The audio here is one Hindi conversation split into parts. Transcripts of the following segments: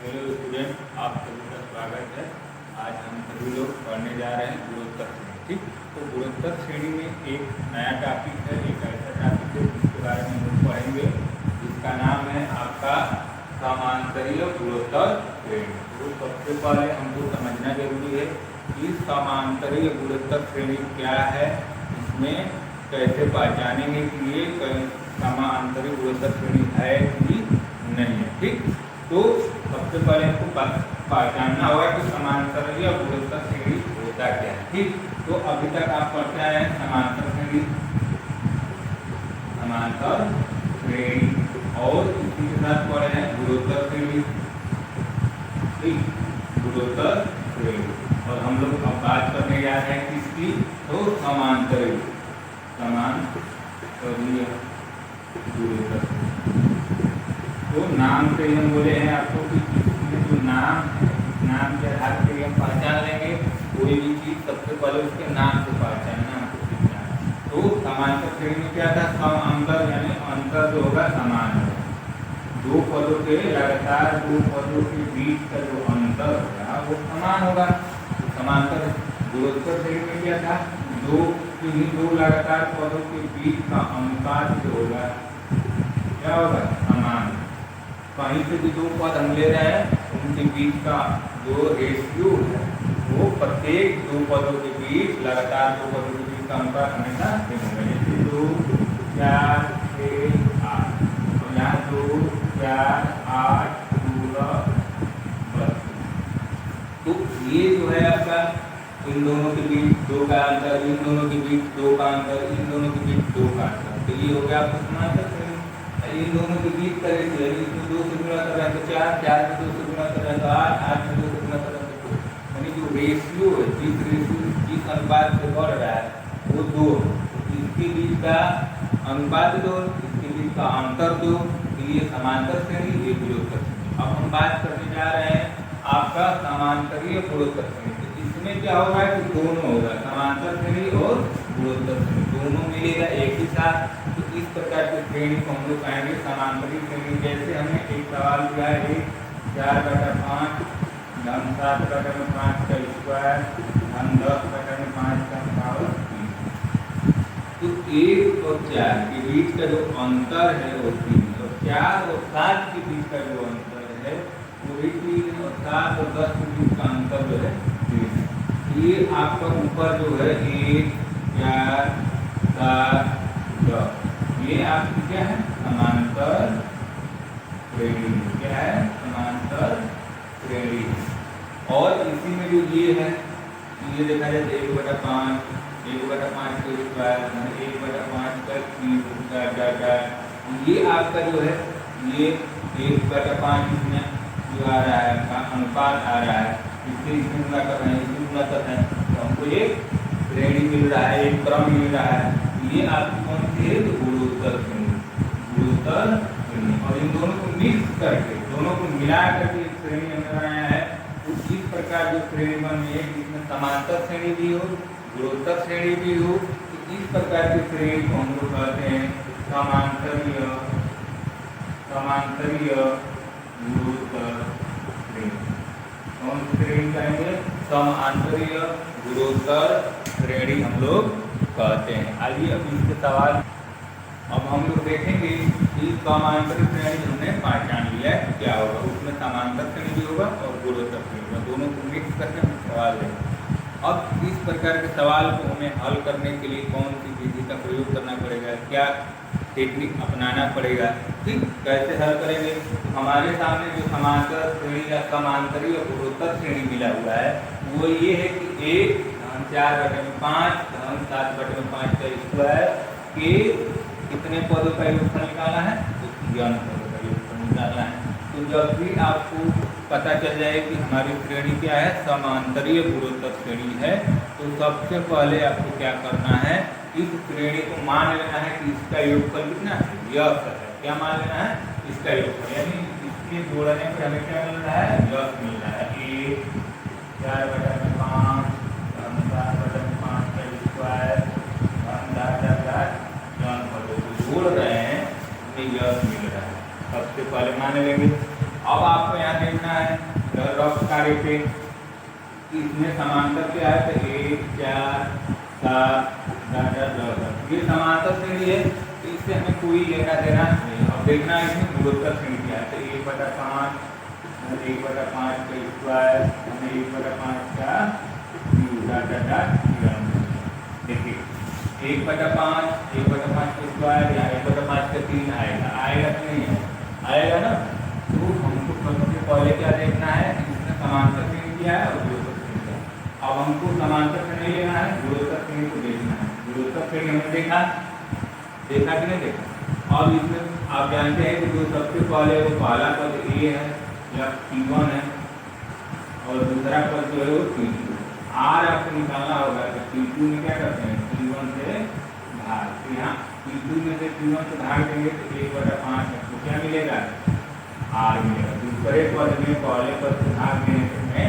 हेलो स्टूडेंट, आप सभी का स्वागत है। आज हम सभी लोग पढ़ने जा रहे हैं गुणोत्तर श्रेणी। ठीक, तो गुणोत्तर श्रेणी में एक नया टॉपिक है, एक ऐसा टॉपिक है जिसके बारे में हम लोग पढ़ेंगे, जिसका नाम है आपका समांतरीय गुणोत्तर श्रेणी। तो सबसे पहले हमको समझना जरूरी है कि समांतरीय गुणोत्तर श्रेणी क्या है, इसमें कैसे पहचानेंगे कि ये समांतरीय गुणोत्तर श्रेणी है कि नहीं है। ठीक, तो सबसे पहले हमको पहचानना होगा कि समांतरीय गुणोत्तर श्रेणी होता क्या है। ठीक, तो अभी तक आप पढ़ते आए हैं समांतर श्रेणी, समांतर श्रेणी, और इसी के साथ पढ़े हैं गुणोत्तर श्रेणी। ठीक, गुणोत्तर श्रेणी, और हम लोग अब बात करने जा रहे हैं किसकी, तो समांतरीय गुणोत्तर। तो नाम से ही हम बोले हैं आपको कि इसमें जो नाम है, नाम के आधार पर हम पहचान लेंगे। कोई भी चीज़ सबसे पहले उसके नाम से पहचानना हमको सीखना है। तो समांतर श्रेणी में क्या था, सम अंतर, यानी अंतर जो होगा समान होगा। दो पदों के लगातार दो पदों के बीच का जो अंतर होगा वो समान होगा। तो समांतर गुणोत्तर श्रेणी में क्या था, दो लगातार पदों के बीच का अनुपात जो होगा क्या होगा, समान। कहीं से भी दो पद हम ले रहे हैं, उनके बीच का जो रेशियो है वो प्रत्येक दो पदों के बीच, लगातार दो पदों के बीच का अनुपात हमेशा सेम होगा। जैसे 2, 4, 6, 8, तो यहाँ 2, 4, 8, 16, 32। तो ये जो है आपका इन दोनों के बीच 2 का अंतर, इन दोनों के बीच 2 का अंतर, इन दोनों के बीच 2 का अंतर, तो ये हो गया आपका समांतर श्रेणी। इन दोनों के बीच का रेशियो, इसमें 2 से गुणा कर रहा है तो 4, 4 में 2 से गुणा कर रहा है तो 8, 8 में 2 से गुणा कर रहा है तो 2, यानी जो रेशियो है, जिस अनुपात से बढ़ रहा है वो 2, इसके बीच का अनुपात 2, इसके बीच का अंतर 2, ये समांतर श्रेणी, ये गुणोत्तर श्रेणी। अब हम बात करने जा रहे हैं आपका समांतरीय गुणोत्तर श्रेणी। इसमें क्या होगा कि दोनों होगा, समांतर श्रेणी और गुणोत्तर श्रेणी दोनों मिलेगा एक ही साथ। तो इस प्रकार की श्रेणी को हम लोग कहेंगे समांतरीय श्रेणी। जैसे हमने एक सवाल दिया है, 4/5 धन 7/5 का स्क्वायर धन 10/5 का पावर 3। तो 1 और 4 के बीच का जो अंतर है वो 3, और 4 और 7 के बीच का जो अंतर है वो भी 3, और 7 और 10 के बीच का अंतर जो है 3। ये आपका ऊपर जो है 1, 4, 7, 10, ये आपकी क्या है, समांतर श्रेणी। क्या है, समांतर श्रेणी। और इसी में जो ये है, ये देखा जाए 1/5, 1/5 का स्क्वायर, 1/5 का क्यूब, ये आपका जो है ये 1/5 इसमें जो आ रहा है का अनुपात आ रहा है, इससे इसमें गुणा कर रहे हैं, इसमें गुणा कर रहे हैं, तो हमको एक श्रेणी मिल रहा है, एक क्रम मिल रहा है। ये आपकी कौन सी है, तो गुणोत्तर श्रेणी, गुणोत्तर श्रेणी। और इन दोनों को मिक्स करके, दोनों को मिला करके एक श्रेणी हमें बनाया है। तो इस प्रकार जो श्रेणी बनी है जिसमें समांतर श्रेणी भी हो, गुणोत्तर श्रेणी भी हो, तो इस प्रकार की श्रेणी को हम लोग कहते हैं समांतरीय गुणोत्तर श्रेणी। कौन सी श्रेणी कहेंगे, समांतरीय गुणोत्तर श्रेणी हम लोग कहते हैं। आइए अब इसके सवाल अब हम लोग देखेंगे कि समांतरीय श्रेणी हमने पहचान लिया है क्या होगा, उसमें समांतर श्रेणी भी होगा और गुणोत्तर श्रेणी होगा, दोनों को मिक्स करके हम सवाल लेंगे। अब इस प्रकार के सवाल को हमें हल करने के लिए कौन सी विधि का प्रयोग करना पड़ेगा, क्या टेक्निक अपनाना पड़ेगा। ठीक, कैसे हल करेंगे, हमारे सामने जो समांतर श्रेणी या समांतरीय गुणोत्तर श्रेणी मिला हुआ है वो ये है कि 1 धन 4/5 धन 7/5 का स्क्वायर के कितने पदों का योगफल निकालना है, तो ज्ञान पदों का योगफल निकालना है। तो जब भी आपको पता चल जाए कि हमारी श्रेणी क्या है, समांतरीय गुणोत्तर श्रेणी है, तो सबसे पहले आपको क्या करना है, इस श्रेणी को मान लेना है कि इसका योगफल कितना है, यश है। क्या मान लेना है, इसका योगफल, यानी इसके जोड़ने पर हमें क्या मिल रहा है, यश मिल रहा है। 1 4/5 धन 7/5 का स्क्वायर धन 10/10 जोड़ रहे हैं, हमें यश मिल रहा है। सबसे पहले मान लेंगे। अब आपको यहाँ देखना है रफ कार्य पे, इसमें समांतर क्या है, तो 1 4 7 10 ये समांतर श्रेणी है, इससे हमें कोई लेना देना नहीं। अब देखना है इसमें गुणोत्तर श्रेणी क्या है, तो 1/5 1/5 का स्क्वायर, 1/5 का देखिए 1/5 1/5 का स्क्वायर या 1/5 का 3 आएगा कि नहीं है, आएगा ना। तो हमको सबसे पहले क्या देखना है, इसमें समांतर श्रेणी क्या है और गुणोत्तर श्रेणी क्या है। अब हमको समांतर श्रेणी लेना है, गुणोत्तर श्रेणी को देखना है। गुणोत्तर श्रेणी हमने देखा कि नहीं देखा। अब इसमें आप जानते हैं कि जो सबसे पहले वो पहला पद ए है या P1 है और दूसरा पद जो है वो P2। आर आपको निकालना होगा, तो P2 में क्या करते हैं, P1 से भाग, तो यहाँ P2 में से P1 से भाग देंगे तो 1/5 है, तो क्या मिलेगा, आर मिलेगा। दूसरे पद में पहले पद से भाग देने में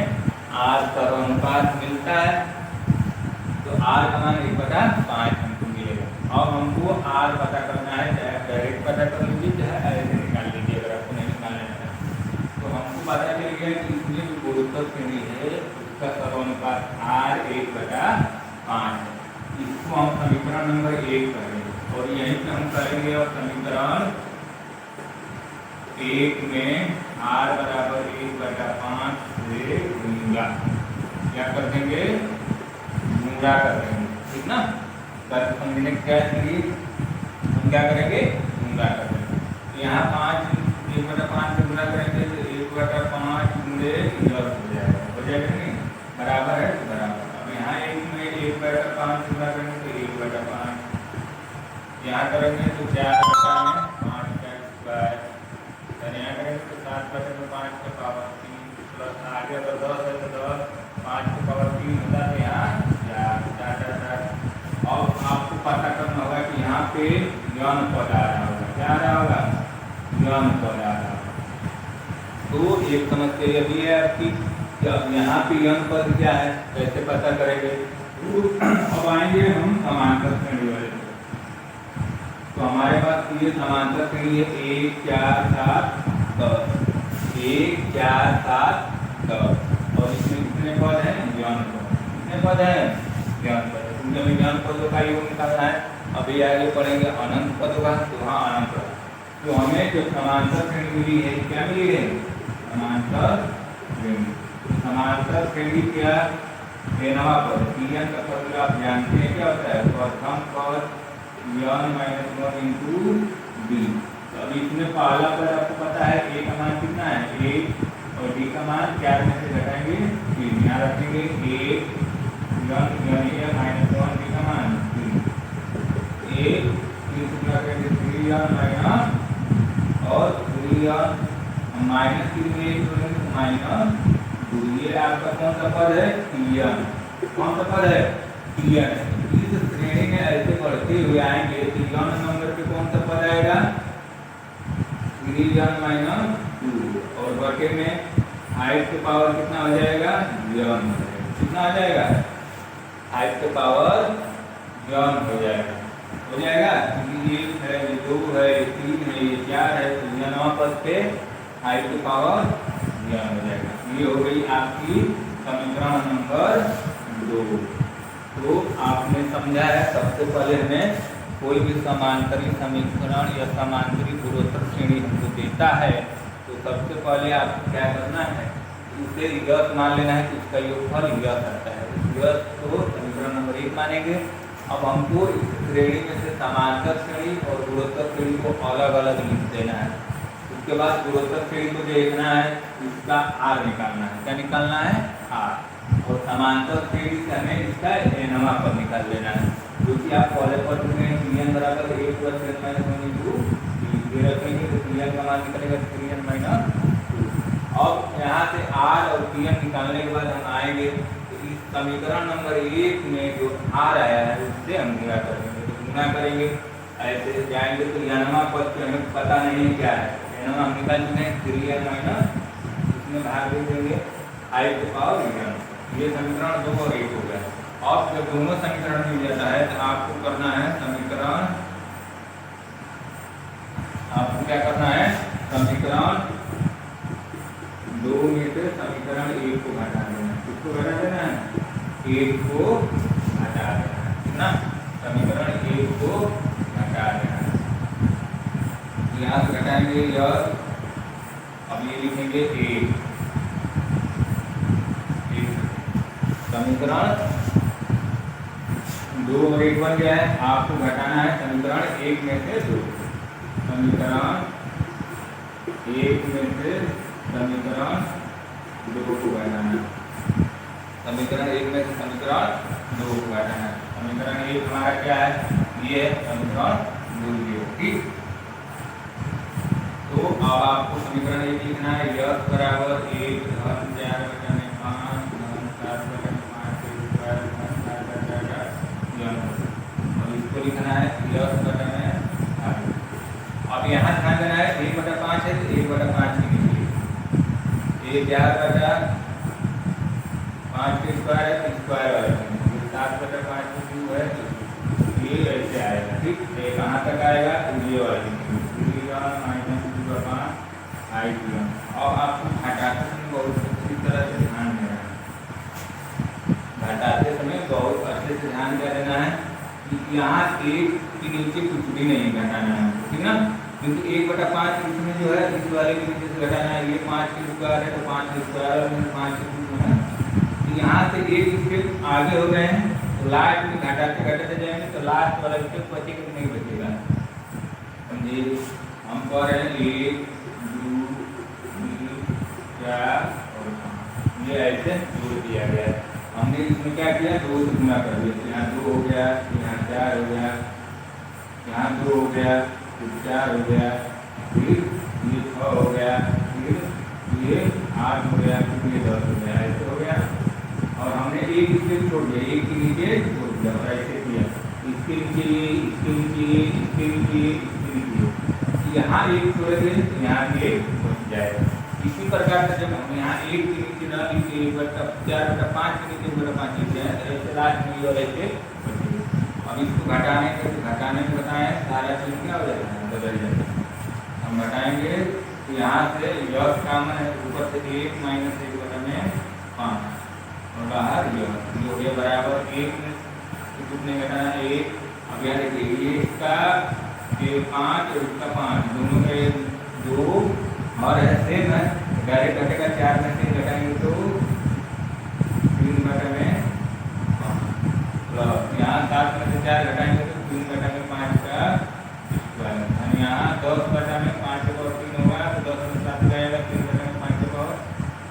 आर का अनुपात मिलता है, तो आर का मान 1/5 हमको मिलेगा। अब हमको आर पता करना है, चाहे डायरेक्ट पता कर लीजिए चाहे ऐसे निकाल लीजिए, अगर आपको नहीं निकालना है तो हमको पता चल गया कि इसमें जो गुणोत्तर श्रेणी है उसका समानुपात आर 1/5 है। इसको हम समीकरण नंबर 1 करेंगे और यहीं पे हम करेंगे और समीकरण 1 में r बराबर 1/5 से गुणा क्या कर देंगे, गुणा कर देंगे, ठीक ना। कर समझने क्या चाहिए, हम क्या करेंगे, गुणा कर देंगे। तो यहाँ 1/5 से गुणा करेंगे तो 1/5 गुणे 10 हो जाएगा नहीं, बराबर है तो बराबर। अब यहाँ 1 में 1/5 से गुणा करेंगे तो 1/5, यहाँ करेंगे तो 4/5 का स्क्वायर, यहाँ करेंगे तो 7/5 का पावर 3 प्लस आगे अगर 10 है तो 10 5 का पावर 3 होता है, यहाँ 4 और आपको पता करना होगा कि यहाँ पे यौन पद आ रहा होगा, क्या आ रहा होगा, यौन पद आ रहा होगा। तो एक समस्या ये भी है आपकी कि अब यहाँ पे यौन पद क्या है, कैसे पता करेंगे। अब आएंगे हम समांतर श्रेणी वाले, तो हमारे पास ये समांतर श्रेणी है 1 4 7 10, 1 4 7 10 और इसमें कितने पद हैं, यौन पद, कितने पद हैं, यौन पद। क्योंकि ज्ञान पदों का योग निकालना है, अभी आगे पढ़ेंगे अनंत पद का, तो वहाँ अनंत पद। तो हमें जो समांतर श्रेणी मिली है, क्या मिली है, समांतर श्रेणी। समांतर श्रेणी क्या, नवा पद Pn का पद आप जानते हैं क्या होता है, प्रथम पद n-1 इंटू डी। तो अब इसमें पहला पद आपको पता है, a का मान कितना है 1 और d का मान 4 में से घटाएंगे 3, यहाँ रखेंगे 1 -1 d का मान 3, 1 3 से गुणा करेंगे 3n माइनस और 3n -3 में 1 जोड़ेंगे -2। ये आपका कौन सा पद है, Pn, कौन सा पद है, Pn। इस श्रेणी में ऐसे बढ़ते हुए आएंगे तो n नंबर पे कौन सा पद आएगा, 3n -2 और बटे में 5 के पावर कितना हो जाएगा, n, कितना आ जाएगा, 5 के पावर n हो जाएगा, ये 1 है, ये 2 है, ये 3 है, ये 4 है, तो नवा पद पे 5 के पावर n हो जाएगा। ये हो गई आपकी समीकरण नंबर 2। तो आपने समझा है, सबसे पहले हमें कोई भी समांतरी समीकरण या समांतरी गुणोत्तर श्रेणी हमको देता है तो सबसे पहले आपको क्या करना है, उसे यश मान लेना है कि उसका योगफल यश आता है, यश को समीकरण नंबर 1 मानेंगे। अब हमको इस श्रेणी में से समांतर श्रेणी और गुणोत्तर श्रेणी को अलग अलग लिख देना है। उसके बाद गुणोत्तर श्रेणी को देखना है, इसका आर निकालना है, क्या निकालना है, आर। और समांतर श्रेणी से हमें इसका nवा पद निकाल लेना है, जो कि आप पहले पद में Pn बराबर 1 + n - 1 इंटू ये रखेंगे तो Pn का मान निकलेगा 3n - 2। अब यहाँ से r और Pn निकालने के बाद हम आएंगे तो इस समीकरण नंबर 1 में जो r आया है उससे हम गुणा करेंगे, तो गुणा करेंगे ऐसे जाएंगे तो nवा पद पे हमें पता नहीं है क्या है, nवा हम निकाल चुके हैं 3n - इसमें भाग दे देंगे 5 के पावर n। ये समीकरण 2 और 1 हो गया। अब जब दोनों समीकरण मिल जाता है तो आपको करना है समीकरण, आपको क्या करना है, समीकरण 2 में से समीकरण 1 को घटा देना। किसको घटा देना है? 1 को घटा देना है ना। समीकरण 1 को घटा देना है। यहाँ से घटाएंगे यह, अब ये लिखेंगे 1 समीकरण 2 और 1 बन गया है। आपको घटाना है समीकरण 1 में से 2। समीकरण 1 में से समीकरण 2 को घटाना है। समीकरण 1 में से समीकरण 2 को घटाना है। समीकरण 1 हमारा क्या है? ये है समीकरण 2 ये। ठीक, तो अब आपको समीकरण 1 लिखना है। यह बराबर 1 धन 4 बटा में 5 धन 7 बटा में 5 के स्क्वायर धन 7 बटा यह। अब इसको लिखना है यह बटा में 8। अब यहाँ ध्यान देना है 1 बटा 5 है तो 1 बटा 5 की लीजिए। 1 4 बटा 5 के स्क्वायर है तो स्क्वायर वाला 7 बटा 5 की क्यूब है तो ये ऐसे आएगा। ठीक, ये कहाँ तक आएगा? ये वाली और आपको घटाते समय बहुत अच्छी तरह से ध्यान देना है। घटाते समय बहुत अच्छे से ध्यान देना है कि यहाँ 1 के नीचे कुछ भी नहीं घटाना है, ठीक ना। क्योंकि 1 बटा 5 इसमें जो है इस वाले के नीचे से घटाना है। ये 5 के स्क्वायर है तो 5 के स्क्वायर और 5 के क्यूब है। यहाँ से एक स्टेप आगे हो गए हैं तो लास्ट में घटाते घटाते जाएंगे तो लास्ट वाला स्टेप बचेगा कि नहीं बचेगा? समझिए, हम कह रहे हैं 1 2 3 4 और 5 ये ऐसे जोड़ दिया गया है। हमने इसमें क्या किया? 2 से गुना कर दिया। यहाँ 2 हो गया, यहाँ 4 हो गया, यहाँ 2 हो गया, फिर 4 हो गया, फिर ये 6 हो गया, फिर ये 8 हो गया, फिर ये 10 हो गया। ऐसे हो गया और हमने एक स्टेप छोड़ दिया, एक के नीचे छोड़ दिया और ऐसे किया। इसके नीचे ये, इसके नीचे ये, इसके नीचे ये, इसके नीचे यहाँ एक छोड़ेंगे तो यहाँ भी एक बच जाएगा। इसी प्रकार से जब हम यहाँ 1 के नीचे ना लिखे 1 बटा 4 बटा 5 के नीचे 1 बटा 5 लिखते हैं तो ऐसे लास्ट में ये और ऐसे बचेगा। अब इसको घटाने में बताएं सारा चीज क्या हो जाता है? बदल जाता है। हम घटाएंगे तो यहाँ से यह कॉमन है, ऊपर से 1 माइनस 1 बटा में 5 और बाहर यह हो गया बराबर 1 में कितने घटाना है? 1। अब यहाँ देखिए 1 का 5 और इसका 5 दोनों में 2 और है सेम है, डायरेक्ट घटेगा। 4 में से घटाएंगे तो 3 बटा में 5 प्लस यहाँ 7 में से 4 घटाएंगे तो 3 बटा में 5 का स्क्वायर। यहाँ 10 बटा में 5 का और 3 होगा तो 10 में 7 जाएगा, 3 बटा में 5 का और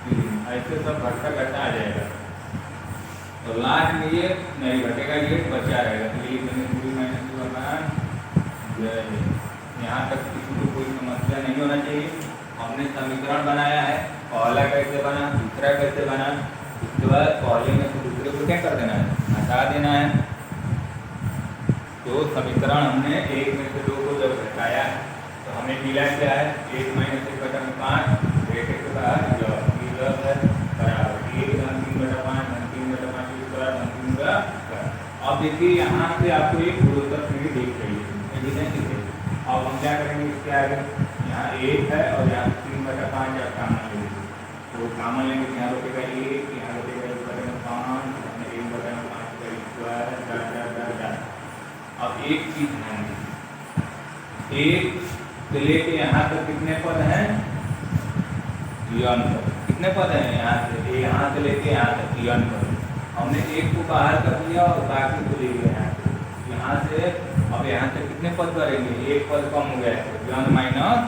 3। ऐसे सब घटता घटता आ जाएगा तो लास्ट में ये नहीं घटेगा, ये बचा रहेगा। तो ये पूरी माइनस यहाँ तक किसी को कोई समस्या नहीं होना चाहिए। हमने समीकरण बनाया है, पहला कैसे बना, दूसरा कैसे बना, उसके बाद पहले में से दूसरे को क्या कर देना है? हटा देना है। तो समीकरण हमने 1 में से 2 को जब घटाया तो हमें मिला क्या है? 1 माइनस 1 बटा में 5 ब्रैकेट के बाद 10 है बराबर 1 धन 3 बटा 5 धन 3 बटा 5 के स्क्वायर धन 3 का स्क्वायर। अब देखिए यहाँ से आपको एक गुणोत्तर सीढ़ी दिख रही है। अब हम क्या करेंगे? इसके आगे यहाँ 1 है और यहाँ 3 बटा 5 आप कामन लेंगे तो कामन लेंगे तो यहाँ रुकेगा 1, यहाँ रुकेगा 1 बटा में 5 1 बटा में 5 का स्क्वायर। अब एक चीज ध्यान दीजिए, 1 से लेके यहाँ तक कितने पद हैं? n पद। कितने पद हैं यहाँ से लेके यहाँ तक n पद। हमने 1 को बाहर कर दिया और बाकी को ले लिया यहाँ से। अब यहाँ से कितने पद बढ़ेंगे? 1 पद कम हो गया है तो n माइनस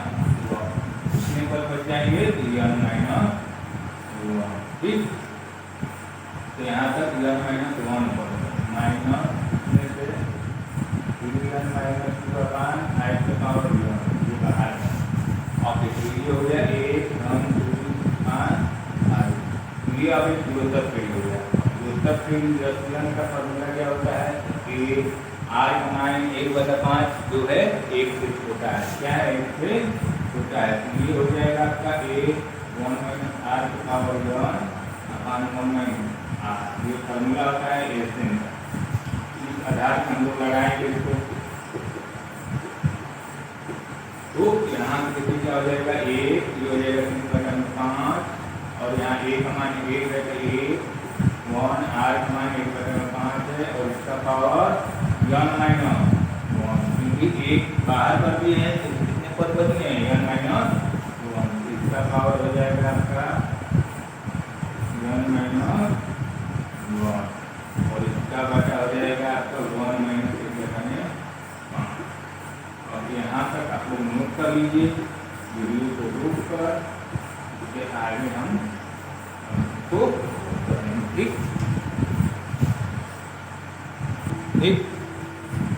1। कितने पद बच जाएंगे? n minus 1। ठीक, तो यहाँ तक n माइनस 1 पद माइनस से n माइनस 2 का मान 5 के पावर ये बाहर। अब देखिए ये हो गया 1 धन 2 5 ये अब एक गुणोत्तर फील्ड हो गया। गुणोत्तर फील्ड का फॉर्मूला क्या होता है? कि r हमारे 1 बटा 5 जो है 1 से छोटा है। क्या है? 1 से छोटा है तो ये हो जाएगा आपका 1 माइनस r के पावर 1 अपान 1 माइनस r। ये फॉर्मूला होता है ऐसे। इस आधार पर हम लोग लगाएंगे इसको तो यहाँ से देखिए क्या हो जाएगा? 1 ये हो जाएगा 3 बटा 5 और यहाँ ए का मान 1 है तो 1 1 आर का मान 1/5 है और इसका पावर n माइनस 1, क्योंकि एक बाहर पर भी है तो कितने पद बचने हैं n माइनस 1, इसका पावर हो जाएगा आपका n माइनस 1 और इसका बटा हो जाएगा आपका 1 माइनस 1/5। अब यहाँ तक आप लोग नोट कर लीजिए वीडियो को रोक कर, इसके आगे हम तो ठीक ठीक।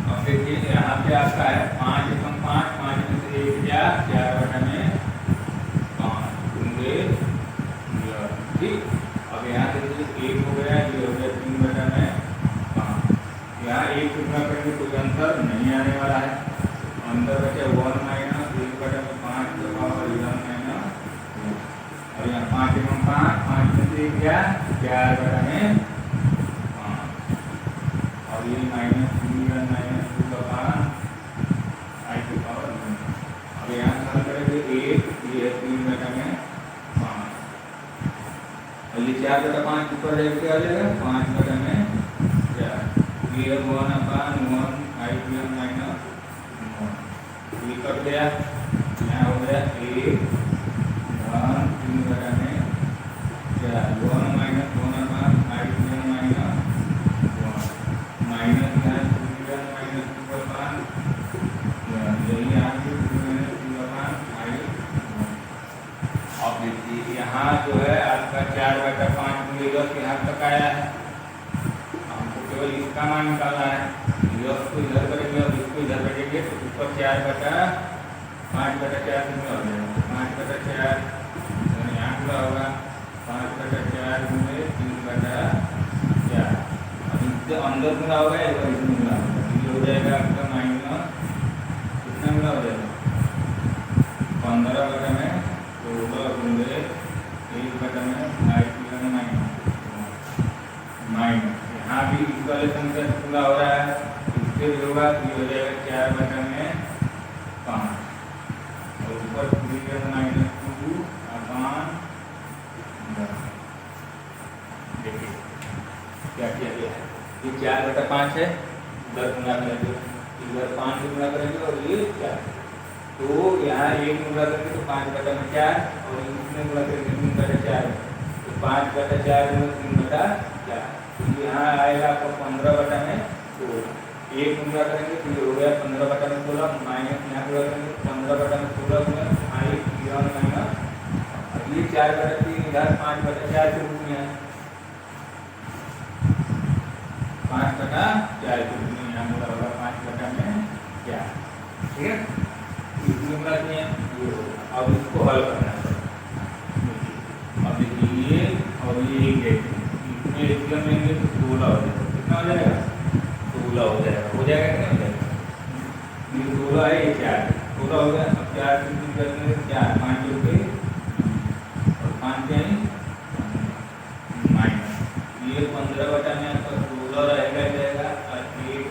अब देखिए यहाँ पे आपका है 5 एकम 5, 5 में से 1 4, 4/5 होंगे ठीक। अब यहाँ से 1 हो गया, ये हो गया 3/5। यहाँ 1 टुकड़ा करेंगे कोई अंतर नहीं आने वाला है, अंतर बचे 1 माइनस 1/5 का पावर 11 माइनस, और यहाँ 5 एकम 5, 5 में से 1 क्या 4/5 और ये माइनस 3 माइनस 2 का पावर आई की पावर 1। अब यहाँ सरल करेंगे 1, ये 3/5 और ये 4/5 ऊपर लेके आ जाएगा 5/4, ये 1/1 आई की माइनस 1, ये कट गया, यहाँ हो गया 1 3/4 1 माइनस 1/5 आई की माइनस माइनस माइनस 2/5 यही आगे 2/5 आई। अब देखिए यहाँ जो है आपका 4/5 मिलेगा कि यहाँ तक आया है, हमको केवल इसका मान निकालना है, इसको इधर करेंगे और इसको इधर करेंगे तो ऊपर 4/5/4 में हो जाएगा 5/4 यहाँ पूरा होगा 5/4 में 3/4 अंदर मिला होगा एक बार इसमें मिला होगा, ये हो जाएगा आपका माइनस कितना मिला हो जाएगा 15/16 होंगे 1/5 माइनस। यहाँ भी इस वाले संख्या पूरा हो रहा है, इससे भी होगा ये हो जाएगा 4/5 और ऊपर 3 देखिए क्या किया गया है, ये 4/5 है, इधर गुणा करेंगे, इधर 5 से गुणा करेंगे और ये 4, तो यहाँ 1 गुणा करेंगे तो 5/4 और इसमें गुणा करेंगे 3/4, तो 5/4 में 3/4, तो यहाँ आएगा आपको 15/16, 1 गुणा करेंगे तो ये हो गया 15/16 माइनस यहाँ गुणा करेंगे 15/16 में आई 11 माइनस, ये 4/3 इधर 5/4 के रूप में है 5/4 के रूप में यहाँ बोला होगा 5/4, ठीक है। इसमें करते हैं ये, अब इसको हल करना है, अब देखिए ये और ये इसमें एग्जाम लेंगे तो 16 हो जाएगा, कितना हो जाएगा 16 हो जाएगा, हो जाएगा कितना हो जाएगा, ये 16 है ये 4 16 हो गया। अब 4 से 3 करने 4 5 रुपये और 5 के माइनस, ये 15/16 रहेगा जाएगा और 1/5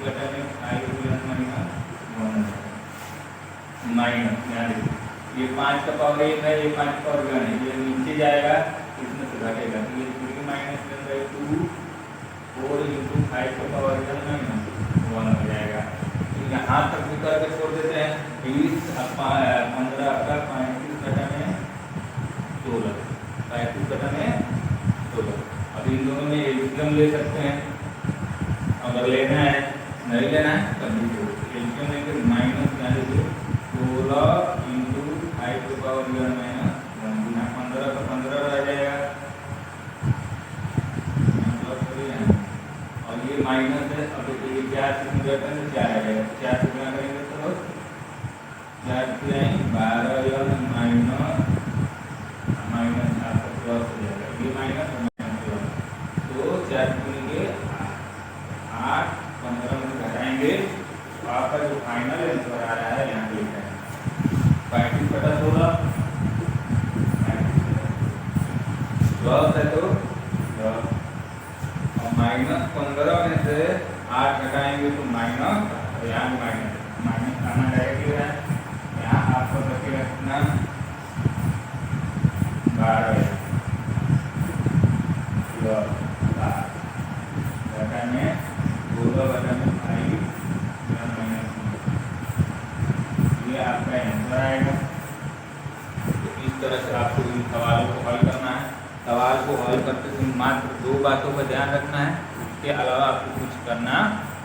माइनस, यहाँ देखिए ये 5 का पावर 1 है, ये 5 का पावर 1 है, ये नीचे जाएगा इसमें से घटेगा, तो ये 3 - 4 × 5 का पावर 1 हो जाएगा। तो यहाँ तक भी करके छोड़ देते हैं 20 15 आपका 35/16 अब इन दोनों में एलसीएम ले सकते हैं, अगर लेना है नहीं लेना है तब भी एलसीएम लेंगे माइनस यहाँ लीजिए 16 × 5 की पावर 11 -1, यहाँ 15 का 15 रह जाएगा और ये माइनस है। अब देखिए 4 से गुणा करेंगे 4 आ जाएगा, 4 से गुणा करेंगे तो 4 से 12 माइनस आपका प्लस हो जाएगा, ये माइनस तो 4 गुणेंगे 8 15 में घटाएंगे तो आपका जो फाइनल आंसर आ रहा है यहाँ पे लिखा है 35/16 प्लस है तो प्लस और -15 में से 8 घटाएंगे तो माइनस, और यहाँ भी माइनस आना रहेगा, यहाँ आपको बचेगा कितना 12 घटा में 16/5 ये आपका आंसर आएगा। तो इस तरह से आपको इन सवालों को हल करना है। सवाल को हल करते समय मात्र 2 बातों का ध्यान रखना है, उसके अलावा आपको कुछ करना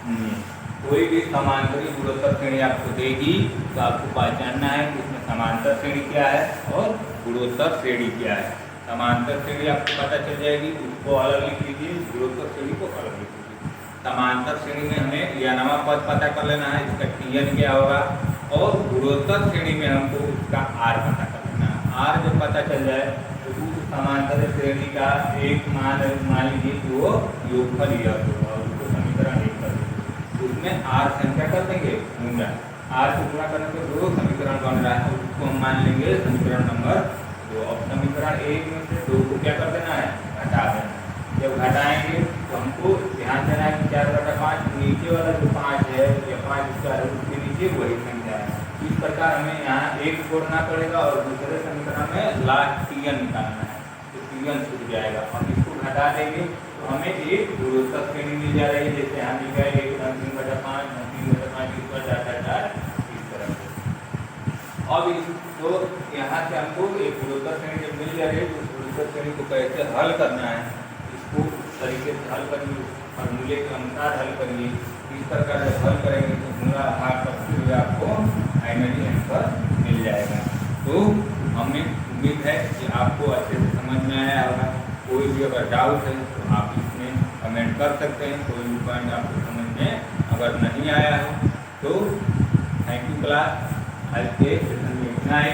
नहीं है। कोई भी समांतरी गुणोत्तर श्रेणी आपको देगी तो आपको पहचानना है कि इसमें समांतर श्रेणी क्या है और गुणोत्तर श्रेणी क्या है। समांतर श्रेणी आपको पता चल जाएगी, उसको अलग लिख लीजिए, गुणोत्तर श्रेणी को अलग लिख लीजिए। समांतर श्रेणी में हमें यह नवा पद पता कर लेना है, इसका TN क्या होगा, और गुणोत्तर श्रेणी में हमको उसका R पता कर लेना है। R जब पता चल जाए तो उस समांतर श्रेणी का एक मान लीजिए कि वो योगफल यह होगा, उसको समीकरण 1 कर देंगे। उसमें R संख्या कर देंगे गुणा, R से गुणा करने पर 2 समीकरण बन रहा है, उसको हम मान लेंगे समीकरण नंबर 2। अब समीकरण 1 में से 2 को क्या कर देना है, घटा देना है। जब घटाएंगे तो हमको ध्यान देना है कि 4/5 नीचे वाला जो 5 है या 5 स्क्वायर है उसके नीचे वही संख्या है। इस प्रकार हमें यहाँ 1 जोड़ना पड़ेगा और दूसरे समीकरण में लास्ट TN निकालना है, तो TN छूट जाएगा। हम इसको घटा देंगे तो हमें एक गुणोत्तर श्रेणी मिल जा रही है, जैसे यहाँ मिल गया 1/3/5 3/5 इस पर 4/4 इस तरह से। अब इसको यहाँ से हमको एक गुणोत्तर श्रेणी जब मिल जा रही है तो उस गुणोत्तर श्रेणी को कैसे हल करना है, इसको तरीके से हल करिए, फॉर्मूले के अनुसार हल करिए। इस प्रकार जब हल करेंगे तो पूरा हाथ करते हुए आपको फाइनली आंसर मिल जाएगा। तो हमें उम्मीद है कि आपको अच्छे से समझ में आया होगा। कोई भी अगर डाउट है तो आप इसमें कमेंट कर सकते हैं। कोई भी पॉइंट आपको समझ में अगर नहीं आया हो तो थैंक यू क्लास, आज के सेशन में इतना ही।